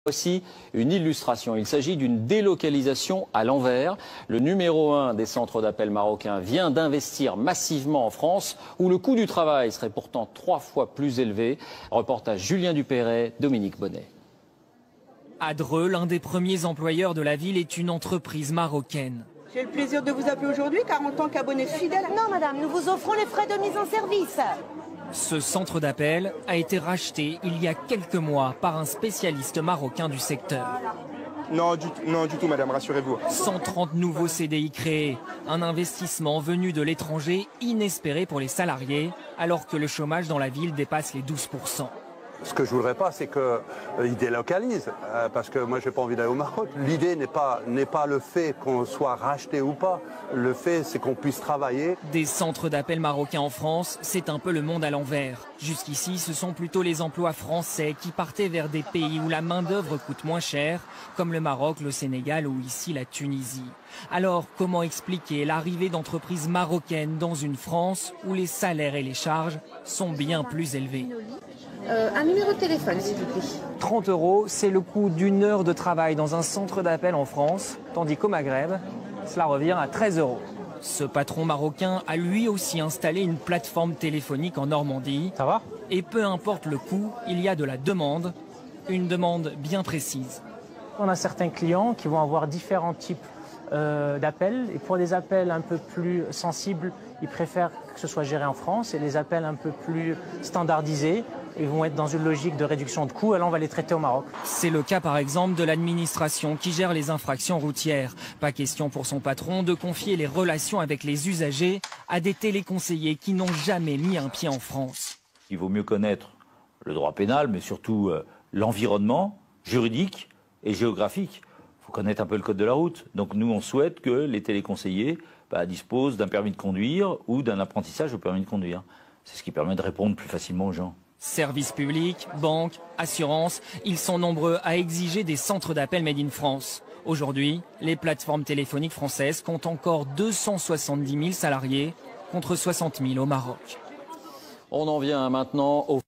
Voici une illustration. Il s'agit d'une délocalisation à l'envers. Le numéro 1 des centres d'appel marocains vient d'investir massivement en France, où le coût du travail serait pourtant 3 fois plus élevé. Reportage Julien Dupéret, Dominique Bonnet. À Dreux, l'un des premiers employeurs de la ville est une entreprise marocaine. J'ai le plaisir de vous appeler aujourd'hui car en tant qu'abonné fidèle... Non madame, nous vous offrons les frais de mise en service. Ce centre d'appel a été racheté il y a quelques mois par un spécialiste marocain du secteur. Non, du tout, madame, rassurez-vous. 130 nouveaux CDI créés, un investissement venu de l'étranger inespéré pour les salariés, alors que le chômage dans la ville dépasse les 12%. Ce que je voudrais pas, c'est qu'ils délocalisent, parce que moi, j'ai pas envie d'aller au Maroc. L'idée n'est pas le fait qu'on soit racheté ou pas. Le fait, c'est qu'on puisse travailler. Des centres d'appel marocains en France, c'est un peu le monde à l'envers. Jusqu'ici, ce sont plutôt les emplois français qui partaient vers des pays où la main-d'œuvre coûte moins cher, comme le Maroc, le Sénégal ou ici la Tunisie. Alors, comment expliquer l'arrivée d'entreprises marocaines dans une France où les salaires et les charges sont bien plus élevés? Un numéro de téléphone, s'il vous plaît. 30 €, c'est le coût d'une heure de travail dans un centre d'appel en France, tandis qu'au Maghreb, cela revient à 13 €. Ce patron marocain a lui aussi installé une plateforme téléphonique en Normandie. Ça va? Et peu importe le coût, il y a de la demande, une demande bien précise. On a certains clients qui vont avoir différents types d'appels. Et pour des appels un peu plus sensibles, ils préfèrent que ce soit géré en France. Et les appels un peu plus standardisés, ils vont être dans une logique de réduction de coûts, alors on va les traiter au Maroc. C'est le cas par exemple de l'administration qui gère les infractions routières. Pas question pour son patron de confier les relations avec les usagers à des téléconseillers qui n'ont jamais mis un pied en France. Il vaut mieux connaître le droit pénal, mais surtout l'environnement juridique et géographique. Il faut connaître un peu le code de la route. Donc nous, on souhaite que les téléconseillers disposent d'un permis de conduire ou d'un apprentissage au permis de conduire. C'est ce qui permet de répondre plus facilement aux gens. Services publics, banques, assurances, ils sont nombreux à exiger des centres d'appel Made in France. Aujourd'hui, les plateformes téléphoniques françaises comptent encore 270 000 salariés contre 60 000 au Maroc. On en vient maintenant au